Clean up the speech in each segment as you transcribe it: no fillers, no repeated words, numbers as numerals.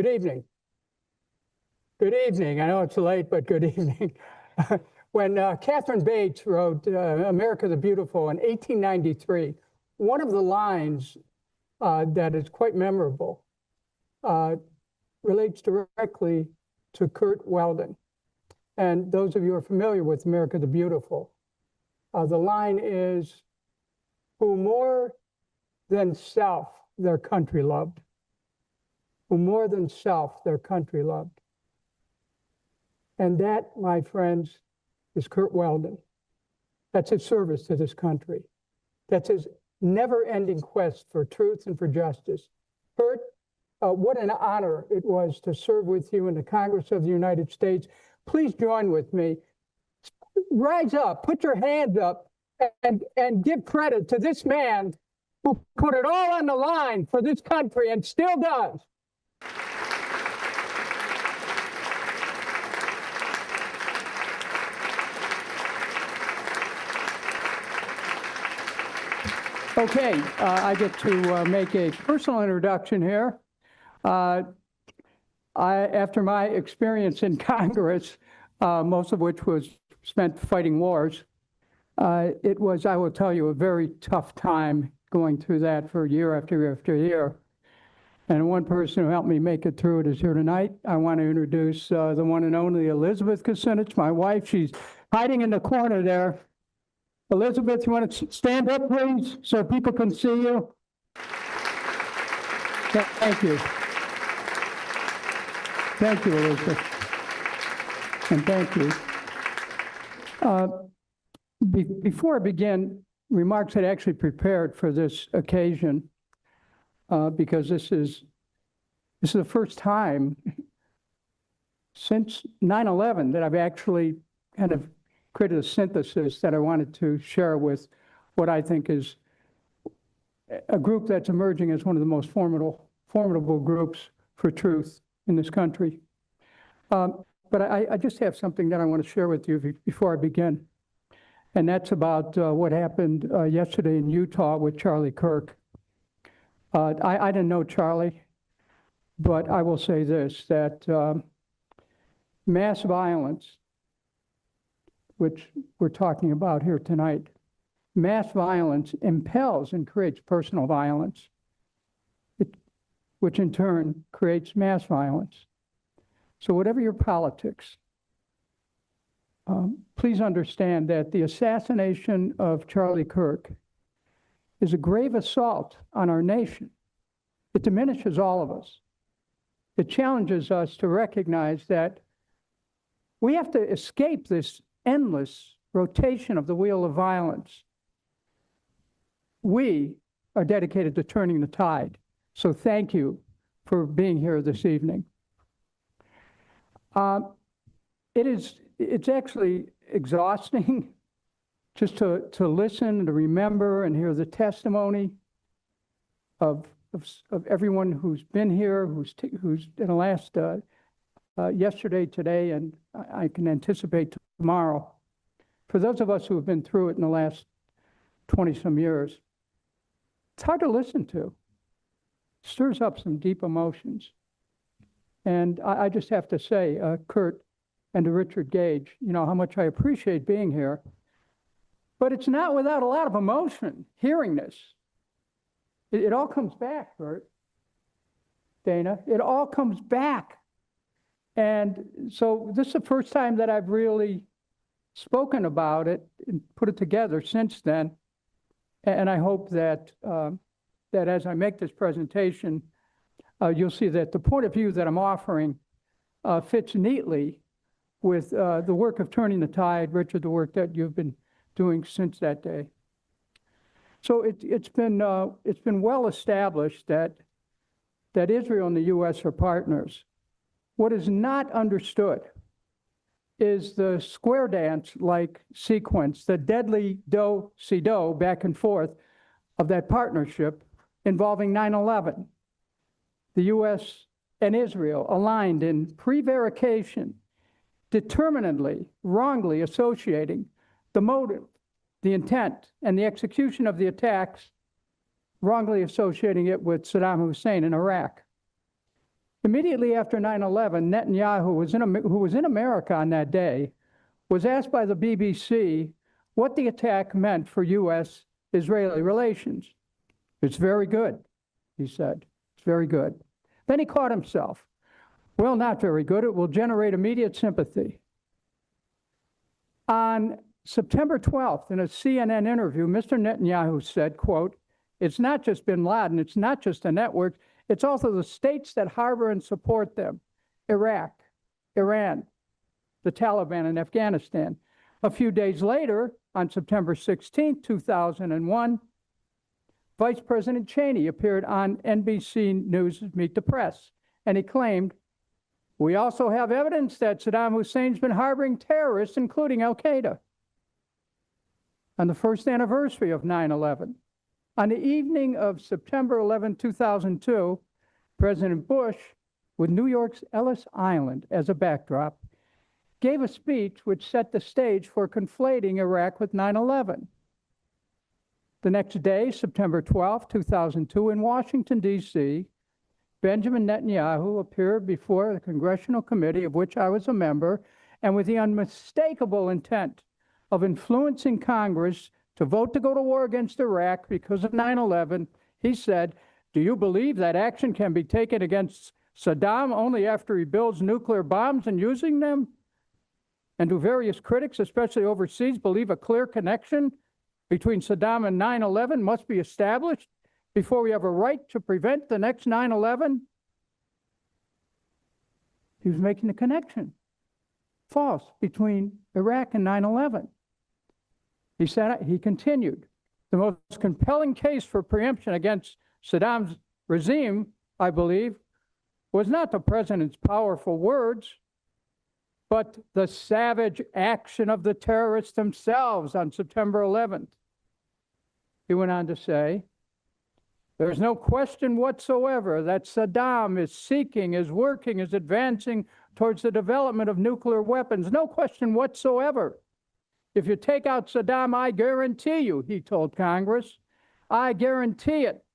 Good evening. Good evening. I know it's late, but good evening. When Catherine Bates wrote America the Beautiful in 1893, one of the lines that is quite memorable relates directly to Kurt Weldon. And those of you who are familiar with America the Beautiful, the line is, "Who more than self their country loved." Who more than self their country loved. And that, my friends, is Kurt Weldon. That's his service to this country. That's his never-ending quest for truth and for justice. Kurt, what an honor it was to serve with you in the Congress of the United States. Please join with me. Rise up, put your hands up, and give credit to this man who put it all on the line for this country and still does. Okay, I get to make a personal introduction here. After my experience in Congress, most of which was spent fighting wars, it was, I will tell you, a very tough time going through that for year after year after year. And one person who helped me make it through it is here tonight. I want to introduce the one and only Elizabeth Kucinich, my wife. She's hiding in the corner there. Elizabeth, you want to stand up, please, so people can see you? Thank you. Thank you, Elizabeth. And thank you. Before I begin, remarks I'd actually prepared for this occasion, because this is the first time since 9/11 that I've actually kind of created a synthesis that I wanted to share with what I think is a group that's emerging as one of the most formidable groups for truth in this country. But I just have something that I want to share with you before I begin. And that's about what happened yesterday in Utah with Charlie Kirk. I didn't know Charlie, but I will say this, that mass violence, which we're talking about here tonight, mass violence impels and creates personal violence, which in turn creates mass violence. So whatever your politics, please understand that the assassination of Charlie Kirk is a grave assault on our nation. It diminishes all of us. It challenges us to recognize that we have to escape this endless rotation of the wheel of violence. We are dedicated to turning the tide. So thank you for being here this evening. It's actually exhausting just to listen and to remember and hear the testimony of everyone who's been here, who's in the last yesterday, today, and I can anticipate tomorrow. For those of us who have been through it in the last 20-some years, it's hard to listen to. It stirs up some deep emotions. And I just have to say, Kurt and to Richard Gage, you know, how much I appreciate being here. But it's not without a lot of emotion, hearing this. It all comes back, Kurt, Dana. It all comes back. And so this is the first time that I've really spoken about it and put it together since then. And I hope that that as I make this presentation, you'll see that the point of view that I'm offering fits neatly with the work of turning the tide, Richard, the work that you've been doing since that day. So it's been well established that Israel and the U.S. are partners. What is not understood is the square dance-like sequence, the deadly do-si-do back and forth of that partnership involving 9/11. The U.S. and Israel aligned in prevarication, determinedly, wrongly associating the motive, the intent, and the execution of the attacks, wrongly associating it with Saddam Hussein in Iraq. Immediately after 9/11, Netanyahu, who was in America on that day, was asked by the BBC what the attack meant for U.S.-Israeli relations. It's very good, he said. It's very good. Then he caught himself. Well, not very good. It will generate immediate sympathy. On September 12th, in a CNN interview, Mr. Netanyahu said, quote, "It's not just bin Laden, it's not just a network, it's also the states that harbor and support them, Iraq, Iran, the Taliban, and Afghanistan." A few days later, on September 16, 2001, Vice President Cheney appeared on NBC News' Meet the Press, and he claimed, "We also have evidence that Saddam Hussein's been harboring terrorists, including al-Qaeda." On the first anniversary of 9/11, on the evening of September 11, 2002, President Bush, with New York's Ellis Island as a backdrop, gave a speech which set the stage for conflating Iraq with 9/11. The next day, September 12, 2002, in Washington, D.C., Benjamin Netanyahu appeared before the Congressional Committee, of which I was a member, and with the unmistakable intent of influencing Congress to vote to go to war against Iraq because of 9/11, he said, "Do you believe that action can be taken against Saddam only after he builds nuclear bombs and using them? And do various critics, especially overseas, believe a clear connection between Saddam and 9/11 must be established before we have a right to prevent the next 9/11? He was making the connection, false, between Iraq and 9/11. He said, he continued, "The most compelling case for preemption against Saddam's regime, I believe, was not the president's powerful words, but the savage action of the terrorists themselves on September 11th. He went on to say, "There's no question whatsoever that Saddam is seeking, is working, is advancing towards the development of nuclear weapons. No question whatsoever. If you take out Saddam, I guarantee you," he told Congress, "I guarantee it,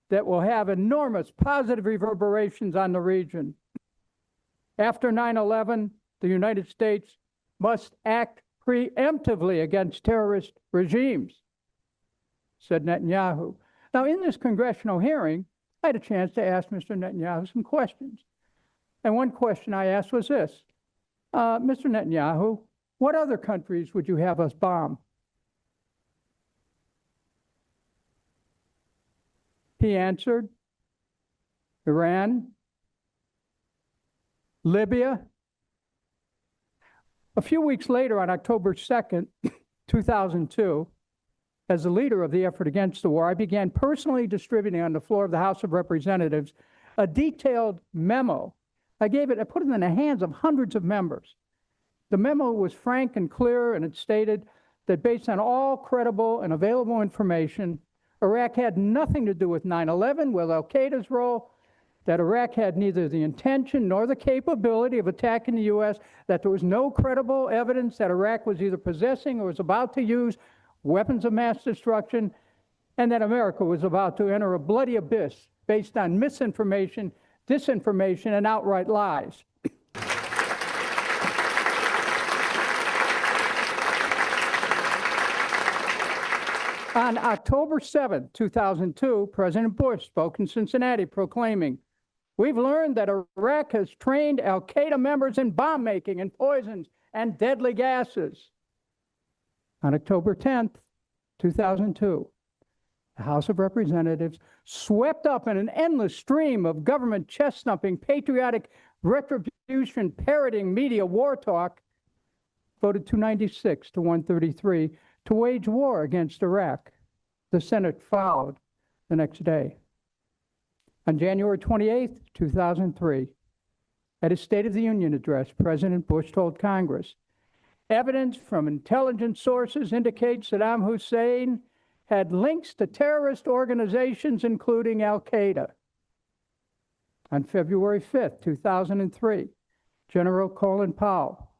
that will have enormous positive reverberations on the region. After 9/11, the United States must act preemptively against terrorist regimes," said Netanyahu. Now, in this congressional hearing, I had a chance to ask Mr. Netanyahu some questions. And one question I asked was this, "Mr. Netanyahu, what other countries would you have us bomb?" He answered, "Iran, Libya." A few weeks later, on October 2nd, 2002, as the leader of the effort against the war, I began personally distributing on the floor of the House of Representatives a detailed memo. I put it in the hands of hundreds of members. The memo was frank and clear, and it stated that based on all credible and available information, Iraq had nothing to do with 9/11, with al-Qaeda's role, that Iraq had neither the intention nor the capability of attacking the U.S., that there was no credible evidence that Iraq was either possessing or was about to use weapons of mass destruction, and that America was about to enter a bloody abyss based on misinformation, disinformation, and outright lies. On October 7, 2002, President Bush spoke in Cincinnati proclaiming, "We've learned that Iraq has trained al-Qaeda members in bomb making and poisons and deadly gases." On October 10th, 2002, the House of Representatives, swept up in an endless stream of government chest-thumping, patriotic retribution, parroting media war talk, voted 296 to 133 to wage war against Iraq. The Senate followed the next day. On January 28th, 2003, at his State of the Union address, President Bush told Congress, "Evidence from intelligence sources indicates Saddam Hussein had links to terrorist organizations, including al-Qaeda." On February 5th, 2003, General Colin Powell,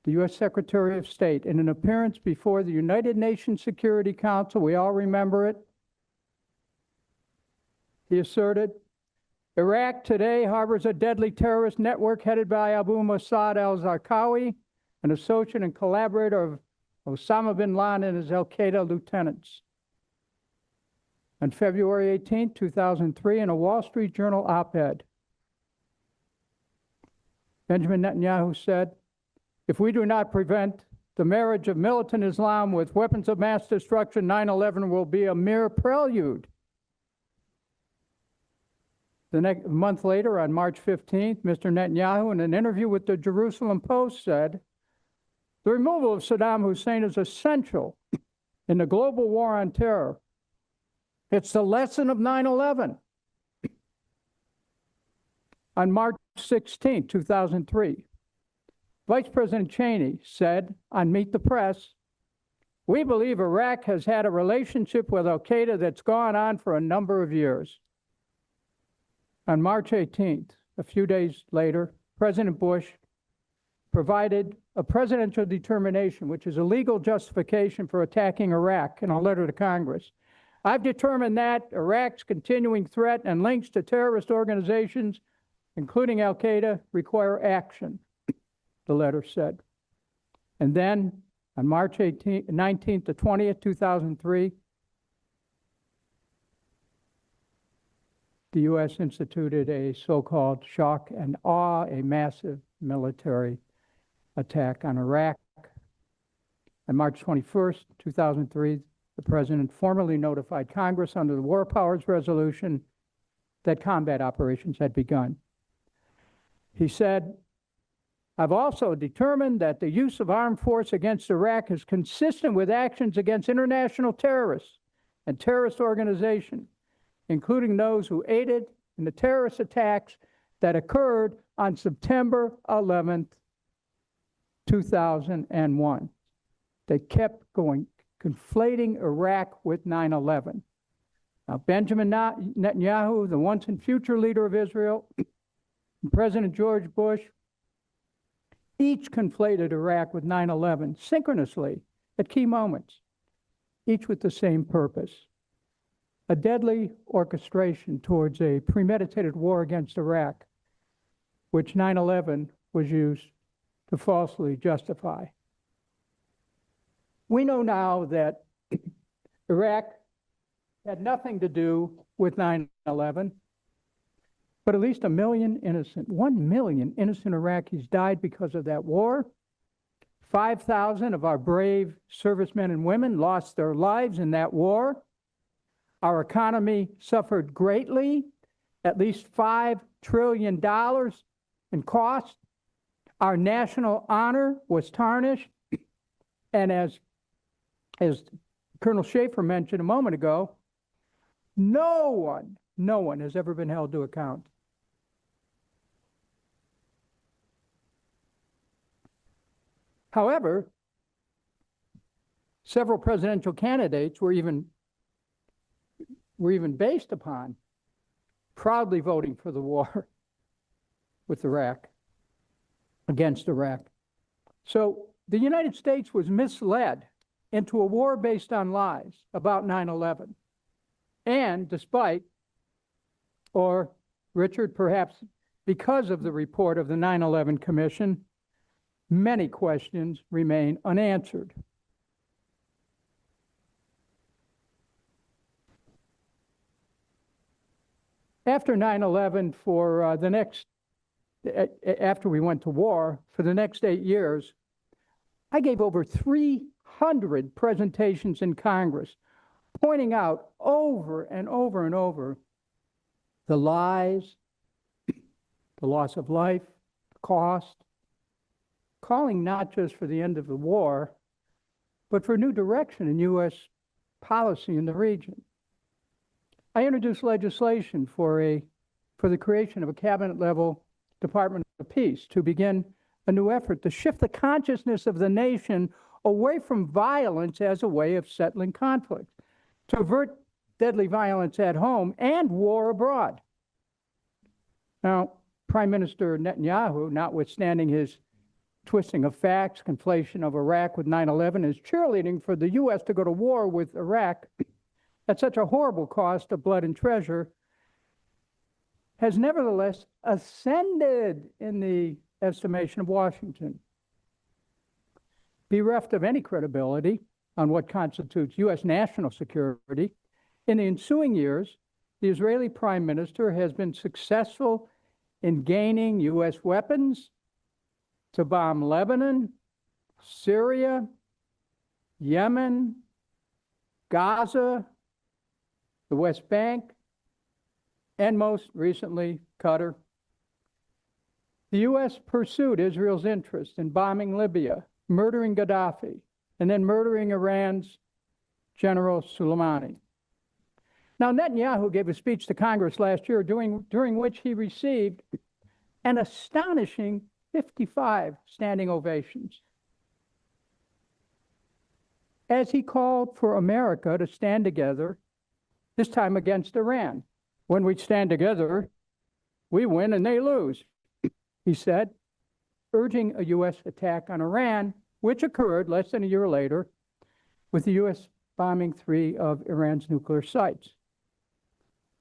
the U.S. Secretary of State, in an appearance before the United Nations Security Council, we all remember it, he asserted, Iraq today harbors a deadly terrorist network headed by Abu Mossad al-Zarqawi, an associate and collaborator of Osama bin Laden and his al-Qaeda lieutenants. On February 18, 2003, in a Wall Street Journal op-ed, Benjamin Netanyahu said, "If we do not prevent the marriage of militant Islam with weapons of mass destruction, 9/11 will be a mere prelude." The next month later, on March 15th, Mr. Netanyahu, in an interview with the Jerusalem Post, said, "The removal of Saddam Hussein is essential in the global war on terror. It's the lesson of 9/11. On March 16, 2003, Vice President Cheney said on Meet the Press, "We believe Iraq has had a relationship with al-Qaeda that's gone on for a number of years." On March 18th, a few days later, President Bush provided a presidential determination, which is a legal justification for attacking Iraq, in a letter to Congress. "I've determined that Iraq's continuing threat and links to terrorist organizations, including al-Qaeda, require action," the letter said. And then, on March 19th to 20th, 2003, the U.S. instituted a so-called shock and awe, a massive military attack on Iraq. On March 21st, 2003, the President formally notified Congress under the War Powers Resolution that combat operations had begun. He said, "I've also determined that the use of armed force against Iraq is consistent with actions against international terrorists and terrorist organizations, including those who aided in the terrorist attacks that occurred on September 11th, 2001. They kept going, conflating Iraq with 9/11. Now, Benjamin Netanyahu, the once and future leader of Israel, and President George Bush, each conflated Iraq with 9/11 synchronously at key moments, each with the same purpose: a deadly orchestration towards a premeditated war against Iraq, which 9/11 was used to falsely justify. We know now that Iraq had nothing to do with 9/11, but at least 1 million innocent Iraqis died because of that war. 5,000 of our brave servicemen and women lost their lives in that war. Our economy suffered greatly, at least $5 trillion in cost. Our national honor was tarnished. And as Colonel Schaefer mentioned a moment ago, no one has ever been held to account. However, several presidential candidates were even based upon proudly voting for the war with Iraq, against Iraq. So the United States was misled into a war based on lies about 9/11. And despite, or Richard, perhaps because of the report of the 9/11 Commission, many questions remain unanswered. After 9/11, after we went to war, for the next 8 years, I gave over 300 presentations in Congress, pointing out over and over and over the lies, the loss of life, the cost, calling not just for the end of the war, but for new direction in U.S. policy in the region. I introduced legislation for the creation of a cabinet-level Department of Peace to begin a new effort to shift the consciousness of the nation away from violence as a way of settling conflict, to avert deadly violence at home and war abroad. Now, Prime Minister Netanyahu, notwithstanding his twisting of facts, conflation of Iraq with 9/11, is cheerleading for the U.S. to go to war with Iraq at such a horrible cost of blood and treasure. has nevertheless ascended in the estimation of Washington. Bereft of any credibility on what constitutes U.S. national security, in the ensuing years, the Israeli prime minister has been successful in gaining U.S. weapons to bomb Lebanon, Syria, Yemen, Gaza, the West Bank, and most recently, Qatar. The U.S. pursued Israel's interest in bombing Libya, murdering Gaddafi, and then murdering Iran's General Soleimani. Now, Netanyahu gave a speech to Congress last year during which he received an astonishing 55 standing ovations, as he called for America to stand together, this time against Iran. When we stand together, we win and they lose, he said, urging a U.S. attack on Iran, which occurred less than a year later, with the U.S. bombing 3 of Iran's nuclear sites.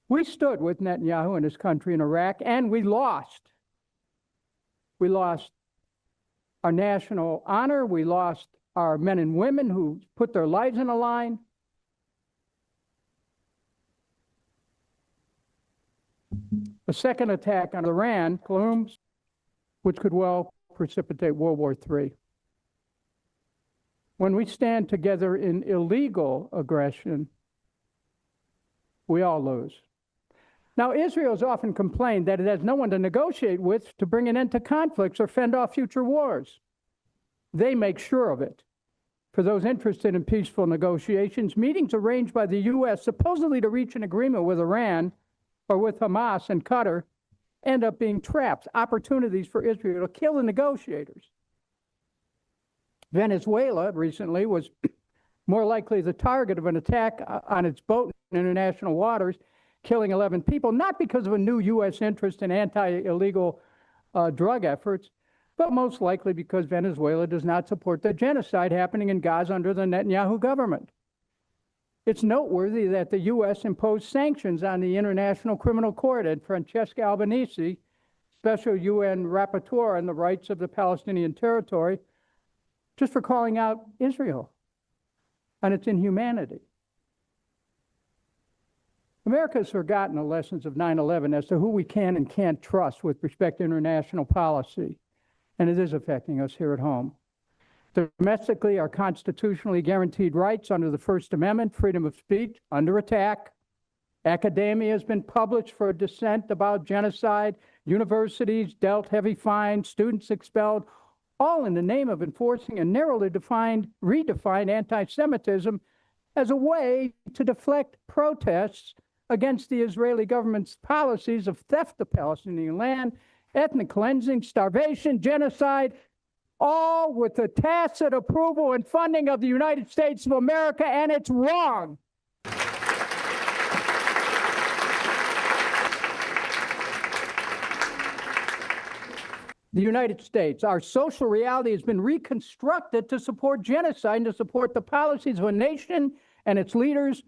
We stood with Netanyahu and his country in Iraq, and we lost. We lost our national honor. We lost our men and women who put their lives on the line. A second attack on Iran looms, which could well precipitate World War III. When we stand together in illegal aggression, we all lose. Now, Israel has often complained that it has no one to negotiate with to bring an end to conflicts or fend off future wars. They make sure of it. For those interested in peaceful negotiations, meetings arranged by the U.S. supposedly to reach an agreement with Iran or with Hamas and Qatar end up being traps, opportunities for Israel to kill the negotiators. Venezuela recently was more likely the target of an attack on its boat in international waters, killing 11 people, not because of a new U.S. interest in anti-illegal drug efforts, but most likely because Venezuela does not support the genocide happening in Gaza under the Netanyahu government. It's noteworthy that the U.S. imposed sanctions on the International Criminal Court and Francesca Albanese, Special UN Rapporteur on the rights of the Palestinian territory, just for calling out Israel and its inhumanity. America has forgotten the lessons of 9/11 as to who we can and can't trust with respect to international policy, and it is affecting us here at home. Domestically, our constitutionally guaranteed rights under the First Amendment, freedom of speech, under attack. Academia has been published for dissent about genocide, universities dealt heavy fines, students expelled, all in the name of enforcing a narrowly redefined anti-Semitism as a way to deflect protests against the Israeli government's policies of theft of Palestinian land, ethnic cleansing, starvation, genocide, all with the tacit approval and funding of the United States of America, and it's wrong. The United States, our social reality has been reconstructed to support genocide and to support the policies of a nation and its leaders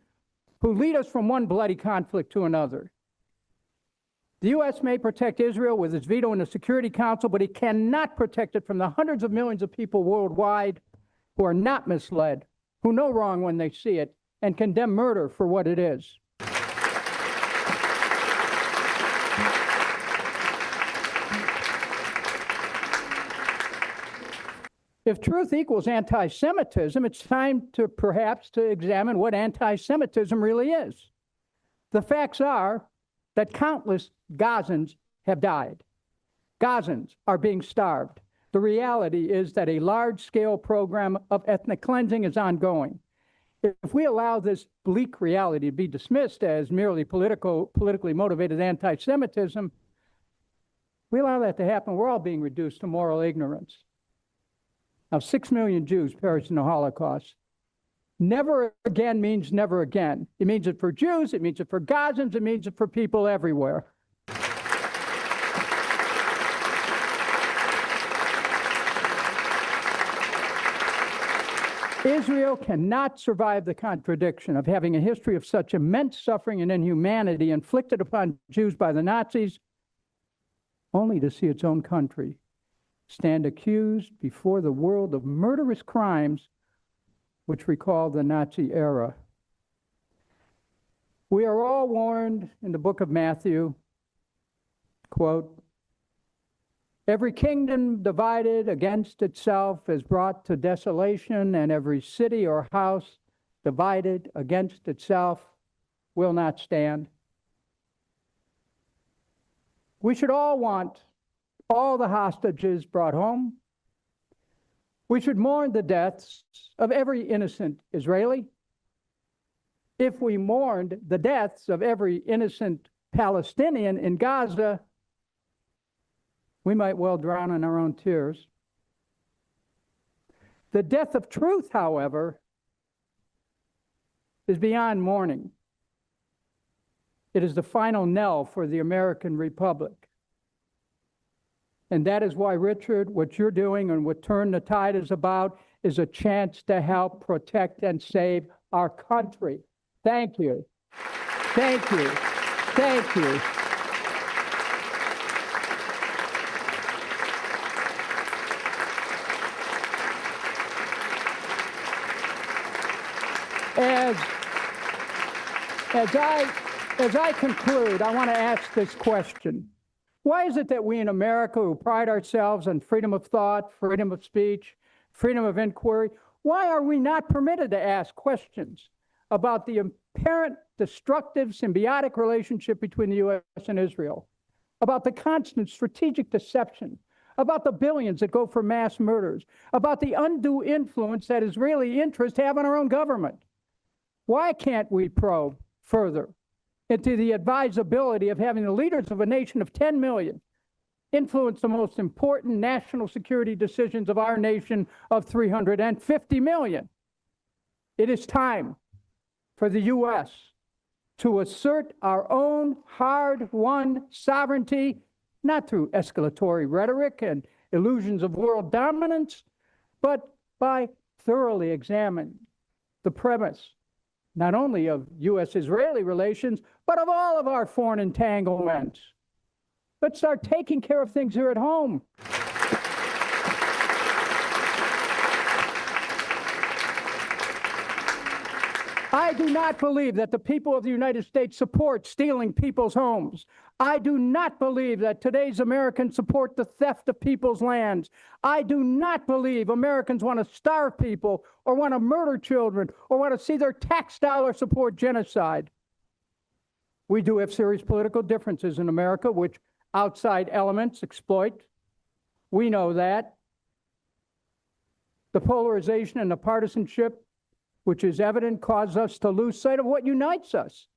who lead us from one bloody conflict to another. The U.S. may protect Israel with its veto in the Security Council, but it cannot protect it from the hundreds of millions of people worldwide who are not misled, who know wrong when they see it, and condemn murder for what it is. If truth equals anti-Semitism, it's time to perhaps to examine what anti-Semitism really is. The facts are that countless Gazans have died. Gazans are being starved. The reality is that a large-scale program of ethnic cleansing is ongoing. If we allow this bleak reality to be dismissed as merely politically motivated anti-Semitism, we allow that to happen, we're all being reduced to moral ignorance. Now, 6 million Jews perished in the Holocaust. Never again means never again. It means it for Jews, it means it for Gazans, it means it for people everywhere. Israel cannot survive the contradiction of having a history of such immense suffering and inhumanity inflicted upon Jews by the Nazis, only to see its own country stand accused before the world of murderous crimes which recall the Nazi era. We are all warned in the book of Matthew, quote, "Every kingdom divided against itself is brought to desolation, and every city or house divided against itself will not stand." We should all want all the hostages brought home. We should mourn the deaths of every innocent Israeli. If we mourned the deaths of every innocent Palestinian in Gaza, we might well drown in our own tears. The death of truth, however, is beyond mourning. It is the final knell for the American Republic. And that is why, Richard, what you're doing and what Turn the Tide is about is a chance to help protect and save our country. Thank you. Thank you. Thank you. As I conclude, I want to ask this question. Why is it that we in America, who pride ourselves on freedom of thought, freedom of speech, freedom of inquiry, why are we not permitted to ask questions about the apparent destructive symbiotic relationship between the U.S. and Israel, about the constant strategic deception, about the billions that go for mass murders, about the undue influence that Israeli interests have on our own government? Why can't we probe further into the advisability of having the leaders of a nation of 10 million influence the most important national security decisions of our nation of 350 million? It is time for the U.S. to assert our own hard-won sovereignty, not through escalatory rhetoric and illusions of world dominance, but by thoroughly examining the premise not only of U.S.-Israeli relations, but of all of our foreign entanglements. Let's start taking care of things here at home. I do not believe that the people of the United States support stealing people's homes. I do not believe that today's Americans support the theft of people's lands. I do not believe Americans want to starve people or want to murder children or want to see their tax dollars support genocide. We do have serious political differences in America, which outside elements exploit. We know that. The polarization and the partisanship, which is evident, cause us to lose sight of what unites us.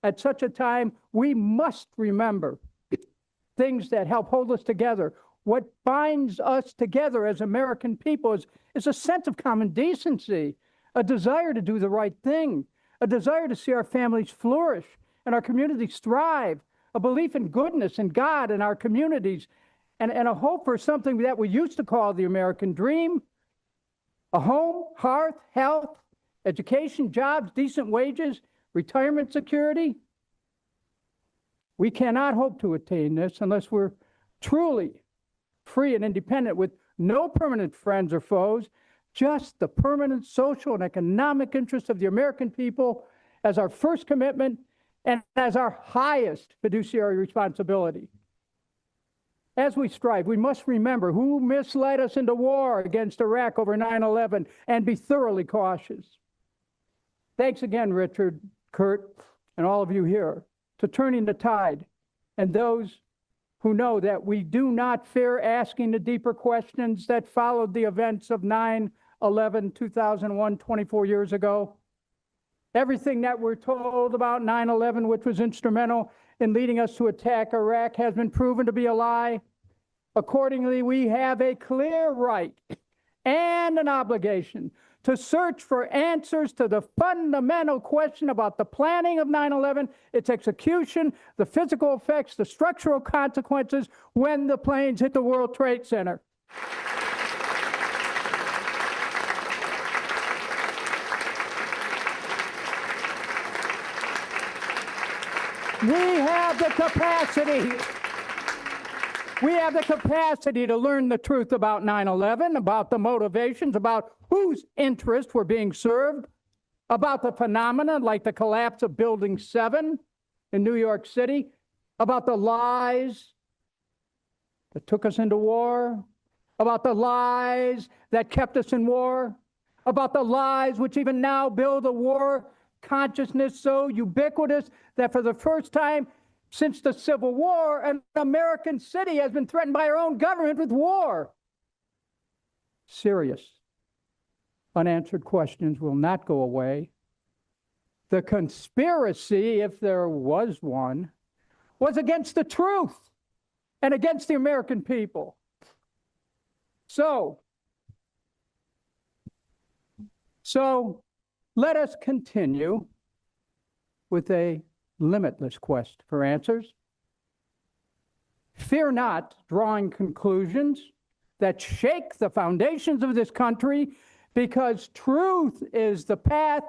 At such a time, we must remember things that help hold us together. What binds us together as American people is a sense of common decency, a desire to do the right thing, a desire to see our families flourish and our communities thrive, a belief in goodness and God in our communities, and a hope for something that we used to call the American dream: a home, hearth, health, education, jobs, decent wages, retirement security. We cannot hope to attain this unless we're truly free and independent, with no permanent friends or foes, just the permanent social and economic interests of the American people as our first commitment and as our highest fiduciary responsibility. As we strive, we must remember who misled us into war against Iraq over 9/11 and be thoroughly cautious. Thanks again, Richard, Kurt, and all of you here, to Turning the Tide, and those who know that we do not fear asking the deeper questions that followed the events of 9/11/2001, 24 years ago. Everything that we're told about 9/11, which was instrumental in leading us to attack Iraq, has been proven to be a lie. Accordingly, we have a clear right and an obligation to search for answers to the fundamental question about the planning of 9/11, its execution, the physical effects, the structural consequences when the planes hit the World Trade Center. We have the capacity. We have the capacity to learn the truth about 9/11, about the motivations, about whose interests were being served, about the phenomena like the collapse of Building 7 in New York City, about the lies that took us into war, about the lies that kept us in war, about the lies which even now build a war consciousness so ubiquitous that for the first time since the Civil War, an American city has been threatened by our own government with war. Serious, unanswered questions will not go away. The conspiracy, if there was one, was against the truth and against the American people. So let us continue with a limitless quest for answers. Fear not drawing conclusions that shake the foundations of this country, because truth is the path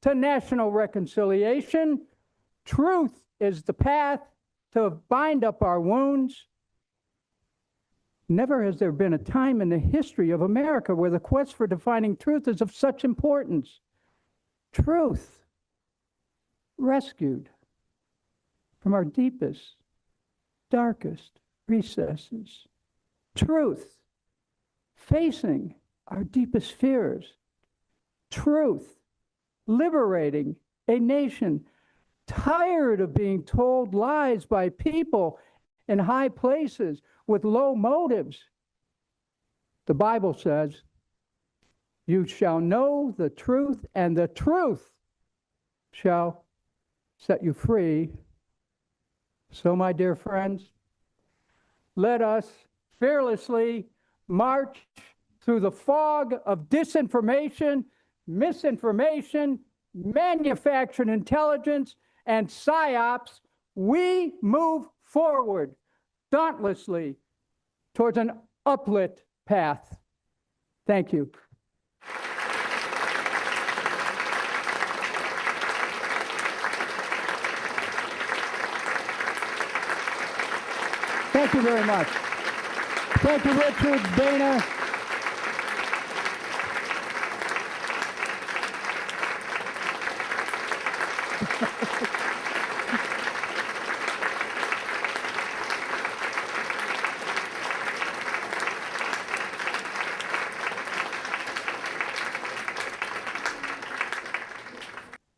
to national reconciliation. Truth is the path to bind up our wounds. Never has there been a time in the history of America where the quest for defining truth is of such importance. Truth, rescued from our deepest, darkest recesses. Truth, facing our deepest fears. Truth, liberating a nation tired of being told lies by people in high places with low motives. The Bible says, "You shall know the truth, and the truth shall set you free." So, my dear friends, let us fearlessly march through the fog of disinformation, misinformation, manufactured intelligence, and psyops. We move forward dauntlessly towards an uplit path. Thank you. Thank you very much. Thank you, Richard, Dana.